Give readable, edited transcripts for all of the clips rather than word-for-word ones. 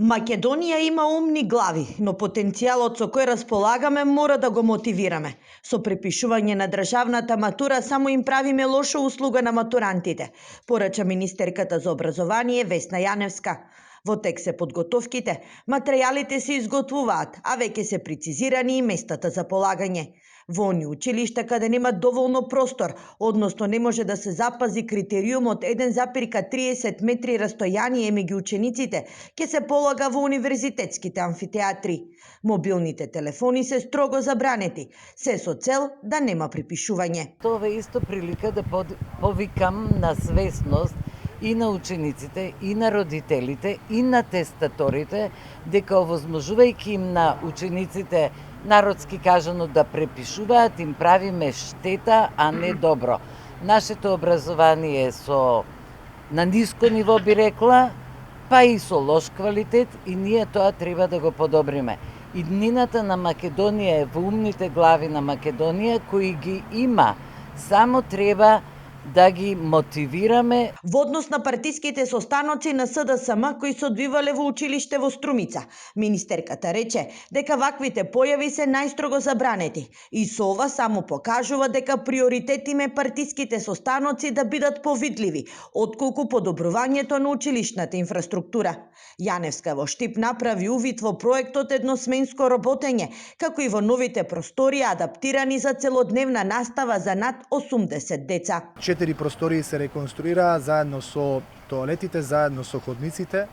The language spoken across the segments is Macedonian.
Македонија има умни глави, но потенцијалот со кој располагаме мора да го мотивираме. Со препишување на државната матура само им правиме лоша услуга на матурантите, порача министерката за образование Весна Јаневска. Во тек се подготовките, материјалите се изготвуваат, а веќе се прецизирани и местата за полагање. Во они училишта каде нема доволно простор, односно не може да се запази критериумот 1,30 метри растојание меѓу учениците, ќе се полага во универзитетските амфитеатри. Мобилните телефони се строго забранети, се со цел да нема припишување. Тоа е исто прилика да повикам на свесност и на учениците, и на родителите, и на тестаторите, дека овозможувајќи им на учениците, народски кажано, да препишуваат, им правиме штета, а не добро. Нашето образование е на ниско ниво, би рекла, па и со лош квалитет, и ние тоа треба да го подобриме. Иднината на Македонија е во умните глави на Македонија, кои ги има. Само треба да ги мотивираме. Во однос на партиските состаноци на СДСМ кои се одвивале во училиште во Струмица, министерката рече дека ваквите појави се најстрого забранети и со ова само покажува дека приоритет им е партиските состаноци да бидат повидливи, отколку подобрувањето на училишната инфраструктура. Јаневска во Штип направи увид во проектот едносменско работење, како и во новите простории адаптирани за целодневна настава за над 80 деца. 4 простории се реконструираа заедно со тоалетите, заедно со ходниците,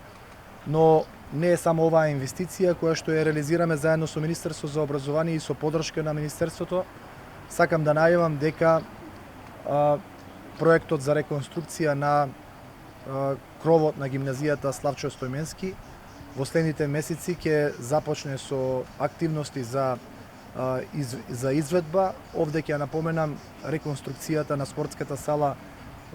но не е само оваа инвестиција која што ја реализираме заедно со Министерство за образование и со подршка на Министерството. Сакам да најавам дека проектот за реконструкција на кровот на гимназијата Славчо Стојменски во следните месеци ќе започне со активности за изведба. Овде ќе напоменам реконструкцијата на спортската сала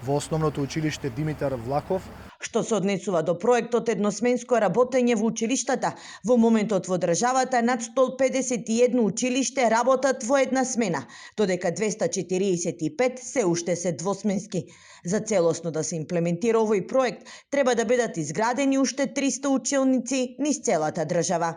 во основното училиште Димитар Влахов. Што се однесува до проектот едносменско работење во училиштата, во моментот во државата над 151 училиште работат во една смена, додека 245 се уште се двосменски. За целосно да се имплементира овој проект, треба да бидат изградени уште 300 училници низ целата држава.